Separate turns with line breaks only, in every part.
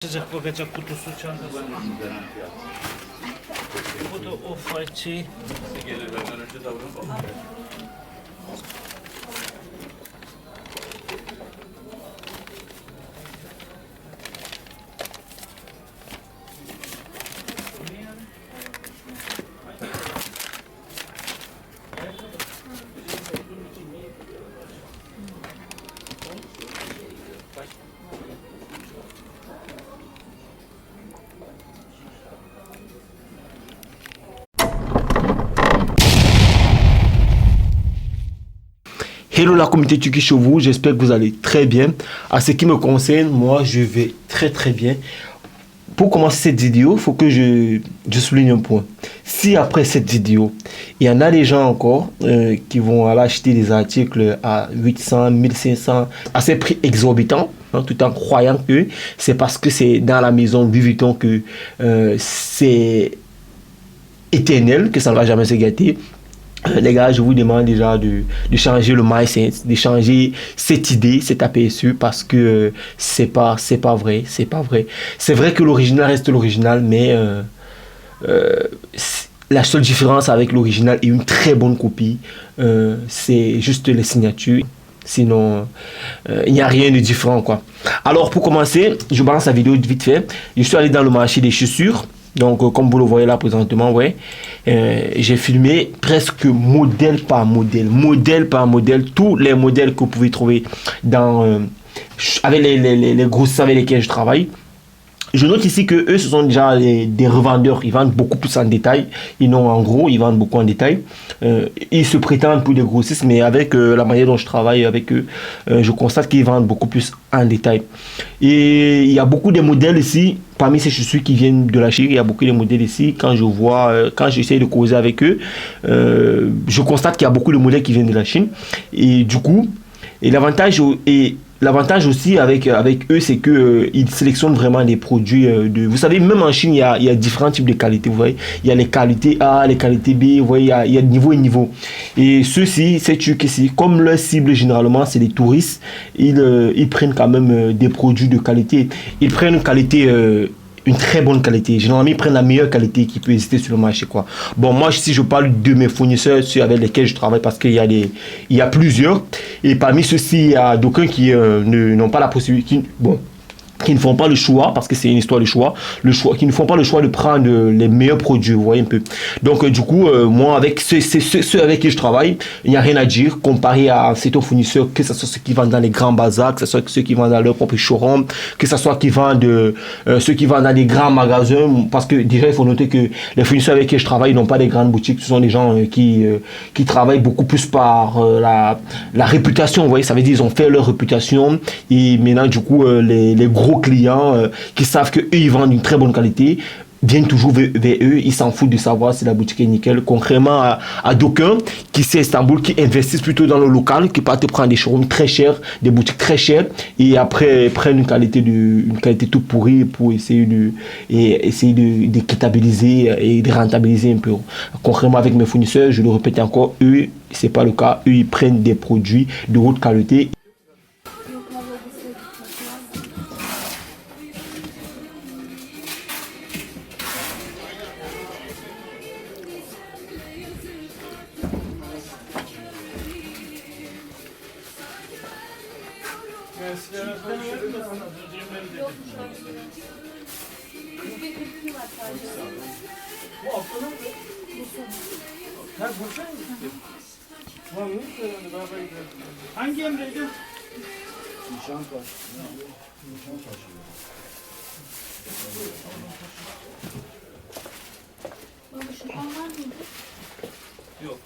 Sıcak bakacak kutusu çantası. Bu da off-white
Gelirlerden önce davranıp
Hello la communauté Tuki chez vous, j'espère que vous allez très bien. À ce qui me concerne, moi je vais très bien. Pour commencer cette vidéo, il faut que je souligne un point. Si après cette vidéo, il y en a des gens encore qui vont aller acheter des articles à 800, 1500, à ces prix exorbitants, hein, tout en croyant que c'est parce que c'est dans la maison Louis Vuitton que c'est éternel, que ça ne va jamais se gâter. Les gars, je vous demande déjà de changer le mindset, de changer cette idée, cet aperçu, parce que c'est pas vrai, c'est pas vrai. C'est vrai que l'original reste l'original, mais la seule différence avec l'original et une très bonne copie, c'est juste les signatures. Sinon, il n'y a rien de différent, quoi. Alors, pour commencer, je balance la vidéo vite fait. Je suis allé dans le marché des chaussures. Donc, comme vous le voyez là présentement, ouais, j'ai filmé presque modèle par modèle, tous les modèles que vous pouvez trouver dans, avec les grosses avec lesquelles je travaille. Je note ici que eux, ce sont déjà des revendeurs. Ils vendent beaucoup plus en détail. Ils n'ont en gros, ils vendent beaucoup en détail. Ils se prétendent pour des grossistes, mais avec la manière dont je travaille avec eux, je constate qu'ils vendent beaucoup plus en détail. Et il y a beaucoup de modèles ici. Parmi ces chaussures qui viennent de la Chine, il y a beaucoup de modèles ici. Quand je vois, quand j'essaie de causer avec eux, je constate qu'il y a beaucoup de modèles qui viennent de la Chine. Et du coup, l'avantage aussi avec eux, c'est qu'ils sélectionnent vraiment des produits Vous savez, même en Chine, il y a différents types de qualités, vous voyez. Il y a les qualités A, les qualités B, vous voyez, il y a niveau et niveau. Et ceux-ci, ces trucs ici, comme leur cible généralement, c'est les touristes, ils prennent quand même des produits de qualité. Ils prennent une qualité... une très bonne qualité. Généralement, ils prennent la meilleure qualité qui peut exister sur le marché, quoi. Bon, moi, si je parle de mes fournisseurs, ceux avec lesquels je travaille, parce qu'il y a plusieurs. Et parmi ceux-ci, il y a d'aucuns qui n'ont pas la possibilité, qui ne font pas le choix, parce que c'est une histoire de choix, qui ne font pas le choix de prendre les meilleurs produits, vous voyez un peu. Donc, du coup, moi, avec ceux avec qui je travaille, il n'y a rien à dire, comparé à certains fournisseurs, que ce soit ceux qui vendent dans les grands bazars, que ce soit ceux qui vendent dans leur propre showroom, que ce soit ceux qui vendent dans des grands magasins, parce que déjà, il faut noter que les fournisseurs avec qui je travaille n'ont pas des grandes boutiques, ce sont des gens qui travaillent beaucoup plus par la réputation, vous voyez, ça veut dire qu'ils ont fait leur réputation, et maintenant, du coup, les gros clients qui savent qu'eux ils vendent une très bonne qualité viennent toujours vers eux, ils s'en foutent de savoir si la boutique est nickel, contrairement à d'aucuns qui c'est Istanbul, qui investissent plutôt dans le local, qui partent prendre des showrooms très chers, des boutiques très chères, et après prennent une qualité toute pourrie pour essayer de quittabiliser et de rentabiliser un peu. Contrairement avec mes fournisseurs, je le répète encore, eux c'est pas le cas, eux ils prennent des produits de haute qualité.
Bu haftanın ha Bursa mı? Var mı? Beraber gidelim. Hangi emreydi?
Nişantaşı. Nişantaşı.
Baba şu an var mıydı?
Yok.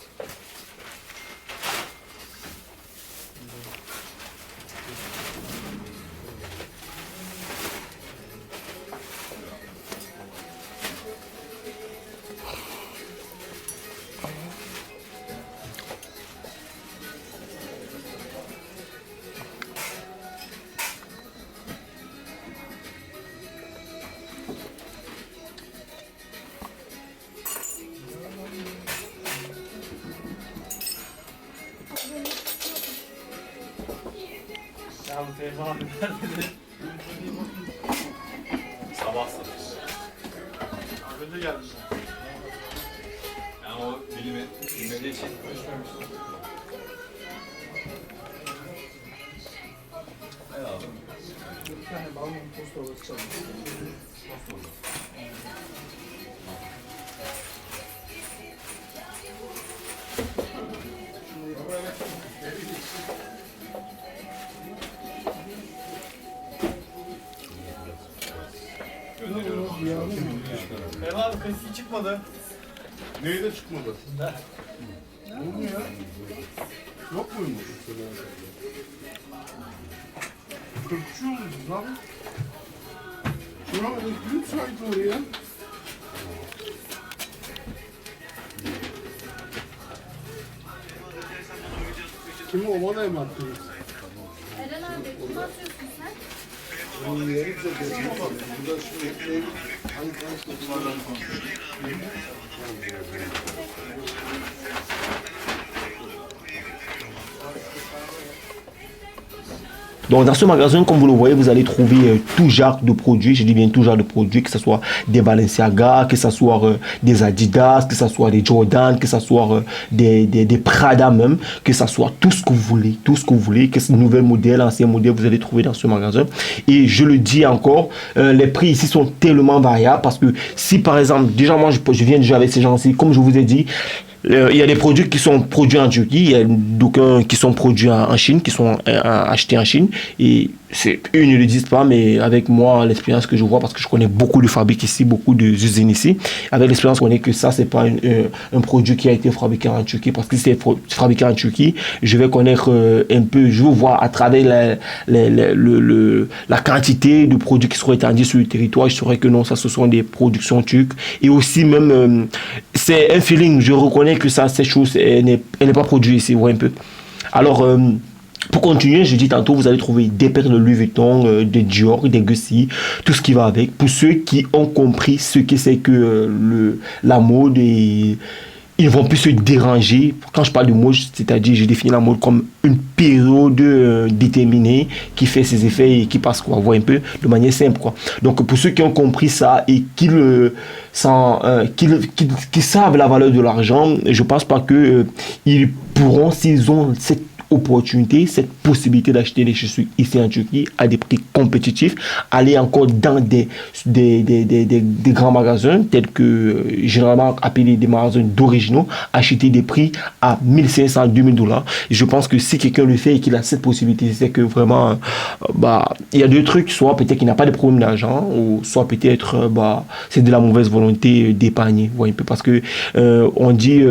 Sağ olun Fehmi abi. geldi.
Yani o bilmediği için.
Bir tane balon tost ovası çalıyor. Eyvah abi 42 çıkmadı.
Neyi de çıkmadı? Bu mu ya? Yok muymuş? 43 olmuş lan. Şuna bak, büyük sanki oraya. Kimi Oman'a mı attınız?
Eren abi kim atıyorsun sen?
Bunu yerim de geçmiş. Burada şimdi ev hangi kanıtlardan
Donc dans ce magasin, comme vous le voyez, vous allez trouver tout genre de produits, je dis bien tout genre de produits, que ce soit des Balenciaga, que ce soit des Adidas, que ce soit des Jordan, que ce soit des Prada même, que ce soit tout ce que vous voulez, que ce nouvel modèle, ancien modèle, vous allez trouver dans ce magasin. Et je le dis encore, les prix ici sont tellement variables parce que si par exemple, déjà moi je viens déjà avec ces gens-ci, comme je vous ai dit, il y a des produits qui sont produits en Turquie, il y a d'aucuns qui sont produits en Chine, qui sont achetés en Chine. Et eux ne le disent pas, mais avec moi, l'expérience que je vois, parce que je connais beaucoup de fabriques ici, beaucoup d'usines ici, avec l'expérience, je connais que ça, c'est pas un produit qui a été fabriqué en Turquie. Parce que si c'est fabriqué en Turquie, je vais connaître un peu, je vais voir à travers la quantité de produits qui seront étendus sur le territoire, je saurais que non, ça, ce sont des productions turques. Et aussi, même, c'est un feeling, je reconnais que ça, cette chose, elle n'est pas produite ici, vous voyez un peu. Alors, pour continuer, je dis tantôt, vous allez trouver des paires de Louis Vuitton, des Dior, des Gucci, tout ce qui va avec. Pour ceux qui ont compris ce que c'est que la mode, et ils ne vont plus se déranger. Quand je parle de mode, c'est-à-dire, je définis la mode comme une période déterminée qui fait ses effets et qui passe, quoi, vous voyez un peu, de manière simple, quoi. Donc, pour ceux qui ont compris ça et qui savent la valeur de l'argent, je ne pense pas que ils pourront, s'ils ont cette opportunité, cette possibilité d'acheter des chaussures ici en Turquie à des prix compétitifs, aller encore dans des grands magasins tels que généralement appelés des magasins d'originaux, acheter des prix à 1500, 2000 dollars. Je pense que si quelqu'un le fait et qu'il a cette possibilité, c'est que vraiment, il y a deux trucs, soit peut-être qu'il n'a pas de problème d'argent, ou soit peut-être, c'est de la mauvaise volonté d'épargner, vous voyez, parce que on dit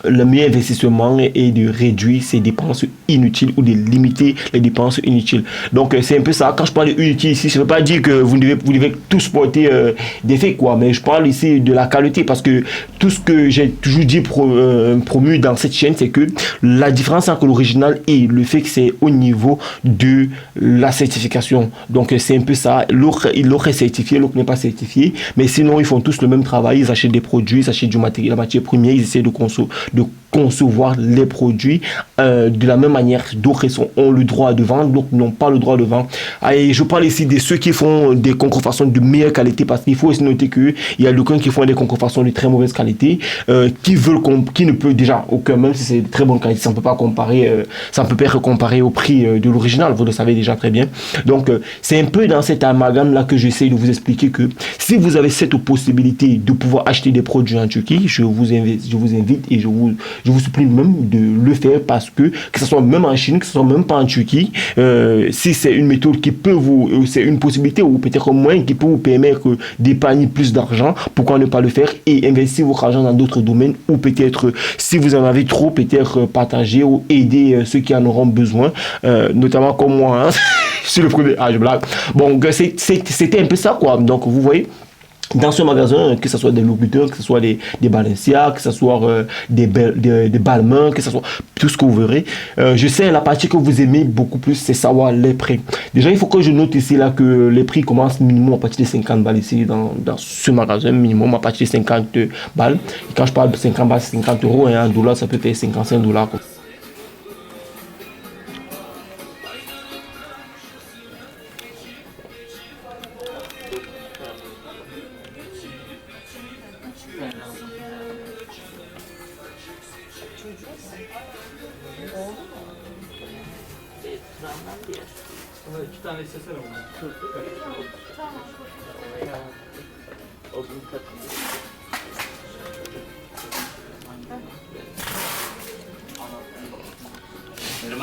le meilleur investissement est de réduire ses dépenses inutiles ou de limiter les dépenses inutiles. Donc c'est un peu ça. Quand je parle d'inutile ici, je ne veux pas dire que vous devez tous porter des faits, quoi, mais je parle ici de la qualité, parce que tout ce que j'ai toujours dit promu dans cette chaîne, c'est que la différence entre l'original et le fait que c'est au niveau de la certification. Donc c'est un peu ça. L'autre est certifié, l'autre n'est pas certifié, mais sinon ils font tous le même travail. Ils achètent des produits, ils achètent du matériel, la matière première, ils essaient de concevoir les produits de la même manière. D'autres ont le droit de vendre, d'autres n'ont pas le droit de vendre. Et je parle ici de ceux qui font des contrefaçons de meilleure qualité, parce qu'il faut aussi noter qu'il y a d'autres qui font des contrefaçons de très mauvaise qualité, qui ne peut déjà aucun, même si c'est de très bonne qualité, ça ne peut pas comparer, ça ne peut pas être comparé au prix de l'original, vous le savez déjà très bien. Donc c'est un peu dans cet amalgame là que j'essaie de vous expliquer que si vous avez cette possibilité de pouvoir acheter des produits en Turquie, je vous invite et je vous supplie même de le faire, parce que ce soit même en Chine, que ce soit même pas en Turquie, si c'est une méthode qui peut c'est une possibilité ou peut-être un moyen qui peut vous permettre d'épargner plus d'argent, pourquoi ne pas le faire et investir votre argent dans d'autres domaines, ou peut-être si vous en avez trop, peut-être partager ou aider ceux qui en auront besoin, notamment comme moi, hein, sur le premier âge blague. Bon, c'était un peu ça, quoi. Donc vous voyez, dans ce magasin, que ce soit des Louis Vuitton, que ce soit des Balenciaga, que ce soit des Balmain, que ce soit tout ce que vous verrez. Je sais, la partie que vous aimez beaucoup plus, c'est savoir les prix. Déjà, il faut que je note ici là que les prix commencent minimum à partir de 50 balles ici dans ce magasin, minimum à partir de 50 balles. Et quand je parle de 50 balles, c'est 50 euros, et un dollar, ça peut faire 55 dollars.
Buna 2 tane istesene bunu.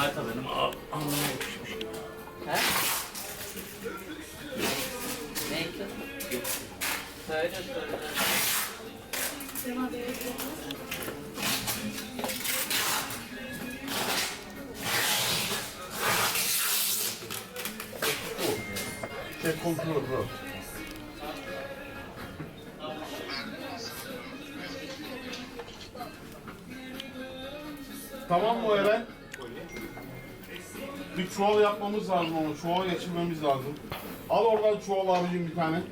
Mehmet benim
Şey kontrol bro. Tamam mı Eren? Bir çuval yapmamız lazım ama çuval geçirmemiz lazım. Al oradan çuval abicim bir tane.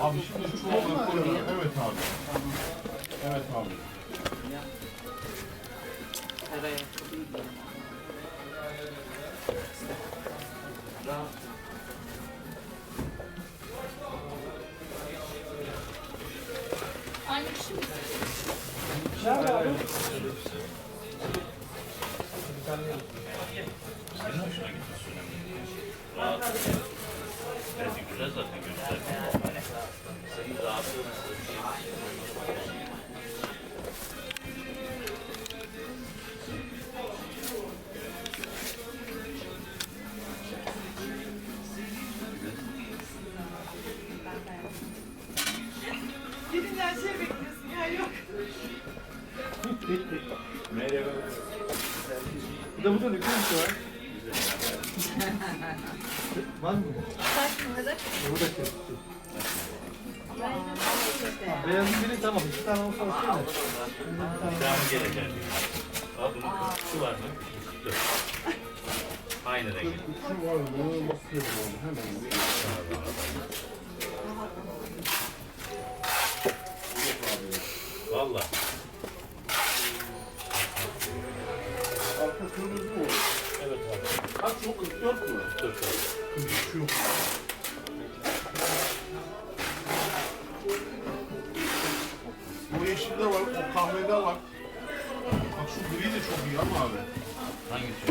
Abi şimdi şu çuvala koyuyorlar. Evet abi. Evet abi.
Aynı kişi mi?
güzel zaten gösterdi. Senin rahatlığın
Gidince her şey bekliyorsun ya yok.
Merhaba.
Bir de burada ne kadar şey var? Var mı?
Kaç numara?
Burada kes. Beyazın biri tamam. 2 tane olsa okey de.
Devamı gelecek. Al bunu. Şu var mı? Dur. Aynı rengi.
Şu var bunu basıyorum abi hemen.
Valla.
Arka kırmızı mı olur?
Evet abi.
Kaç çok 44 mü?
Dur dur.
Şu. Bu yeşilde var, o kahvede var. Bak şu gri de çok iyi ama abi.
Hangisi?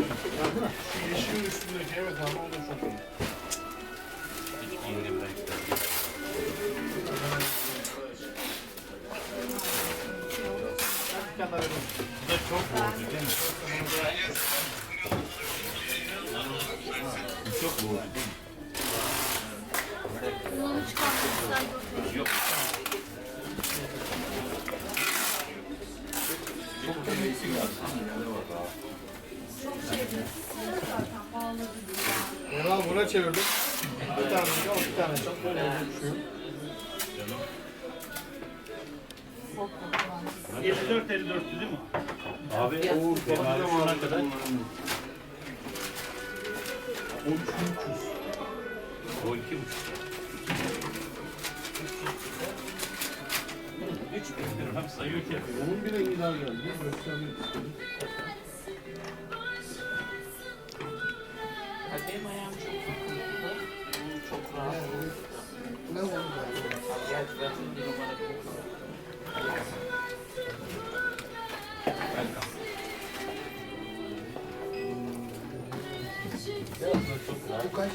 Şu yeşilin üstündeki evet abi o da çok iyi.
Hiç giyindim ben istedim.
Bir tane verin.
Bu da çok boğucu değil mi? Bu çok boğucu değil mi?
Bunu çıkartmışlar.
Yok.
Eyvallah buna çevirdim. Bir tane de o bir tane çok böyle düşüyor.
54-54 değil mi? Abi
O
benim abi
kahvede
şu
var
ana kadar
13.300.
o 2,5. 3.000 dirhem sayıyor ki.
Onun bir rengi daha geldi. Göstermek istedim.
Benim ayağım çok sıkıntılı. Bu çok rahat.
Ne oldu?
Gerçi ben bir numara koyuyorum.
Bu kaç?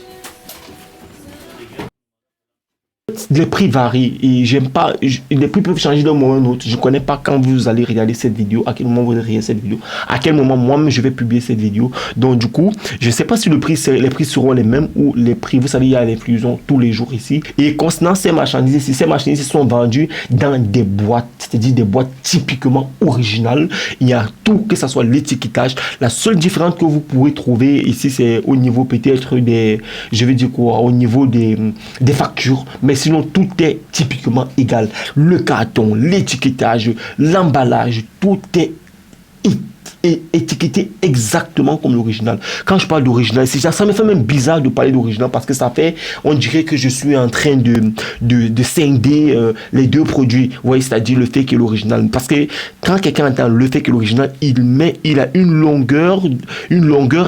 Les prix varient et j'aime pas, les prix peuvent changer d'un moment à un autre. Je connais pas quand vous allez regarder cette vidéo, à quel moment vous allez regarder cette vidéo, à quel moment moi-même je vais publier cette vidéo. Donc du coup, je sais pas si les prix seront les mêmes ou les prix, vous savez, il y a l'influsion tous les jours ici. Et concernant ces marchandises ici, ces marchandises sont vendues dans des boîtes, c'est-à-dire des boîtes typiquement originales. Il y a tout, que ce soit l'étiquetage. La seule différence que vous pourrez trouver ici, c'est au niveau peut-être des, je vais dire quoi, au niveau des factures. Mais sinon tout est typiquement égal. Le carton, l'étiquetage, l'emballage, tout est étiqueté exactement comme l'original. Quand je parle d'original, ça me fait même bizarre de parler d'original parce que ça fait, on dirait que je suis en train de scinder les deux produits. Vous voyez, c'est-à-dire le fait que l'original. Parce que quand quelqu'un entend le fait que l'original, il a une longueur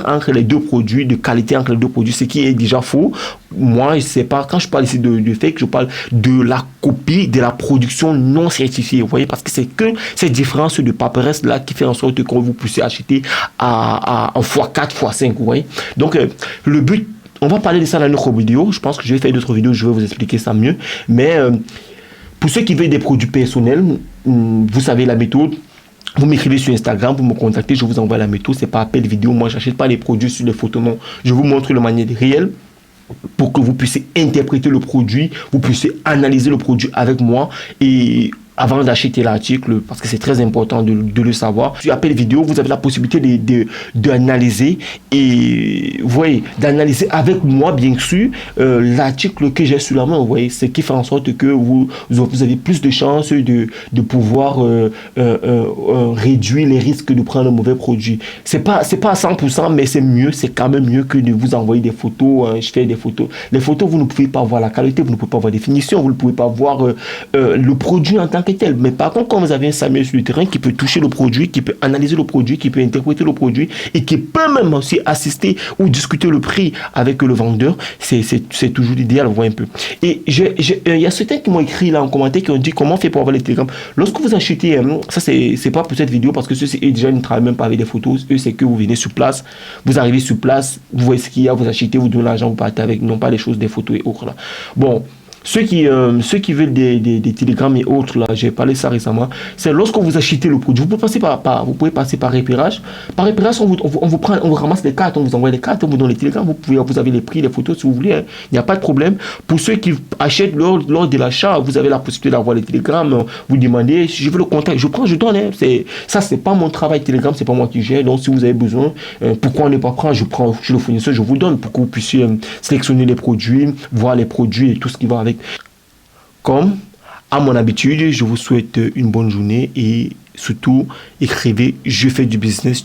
entre les deux produits, de qualité entre les deux produits, ce qui est déjà faux. Moi, je sais pas, quand je parle ici de fake, je parle de la copie, de la production non certifiée. Vous voyez, parce que c'est que cette différence de paperesse là qui fait en sorte que vous puissiez acheter en x4, x5. Vous voyez. Donc, le but, on va parler de ça dans une autre vidéo. Je pense que je vais faire d'autres vidéos, je vais vous expliquer ça mieux. Mais pour ceux qui veulent des produits personnels, vous savez la méthode. Vous m'écrivez sur Instagram, vous me contactez, je vous envoie la méthode. C'est pas appel vidéo. Moi, je n'achète pas les produits sur les photos. Non, je vous montre de manière réelle, pour que vous puissiez interpréter le produit, vous puissiez analyser le produit avec moi et avant d'acheter l'article, parce que c'est très important de le savoir. Sur Appel Vidéo, vous avez la possibilité d'analyser et vous voyez, d'analyser avec moi bien sûr l'article que j'ai sur la main. Vous voyez, ce qui fait en sorte que vous avez plus de chances de pouvoir réduire les risques de prendre un mauvais produit. C'est pas à 100%, mais c'est mieux, c'est quand même mieux que de vous envoyer des photos. Je fais des photos. Les photos, vous ne pouvez pas voir la qualité, vous ne pouvez pas voir la définition, vous ne pouvez pas voir le produit en tant que tel. Mais par contre, quand vous avez un Samuel sur le terrain qui peut toucher le produit, qui peut analyser le produit, qui peut interpréter le produit et qui peut même aussi assister ou discuter le prix avec le vendeur, c'est toujours l'idéal, vous voyez un peu. Et il y a certains qui m'ont écrit là en commentaire qui ont dit comment on fait pour avoir les télégrammes. Lorsque vous achetez, ça c'est pas pour cette vidéo parce que ceux-ci déjà ne travaillent même pas avec des photos, eux c'est que vous venez sur place, vous arrivez sur place, vous voyez ce qu'il y a, vous achetez, vous donnez l'argent, vous partez avec, non pas les choses, des photos et autres là. Bon. Ceux qui veulent des télégrammes et autres, là, j'ai parlé de ça récemment, c'est lorsque vous achetez le produit, vous pouvez passer par repérage. Par repérage, on vous ramasse les cartes, on vous envoie les cartes, on vous donne les télégrammes, vous avez les prix, les photos si vous voulez, hein. Il n'y a pas de problème. Pour ceux qui achètent lors de l'achat, vous avez la possibilité d'avoir les télégrammes, vous demandez, si je veux le contact, je prends, je donne, hein. C'est pas mon travail Telegram, c'est pas moi qui gère, donc si vous avez besoin, pourquoi ne pas prendre, je prends chez le fournisseur, je vous donne pour que vous puissiez sélectionner les produits, voir les produits et tout ce qui va avec. Comme à mon habitude, je vous souhaite une bonne journée et surtout écrivez je fais du business.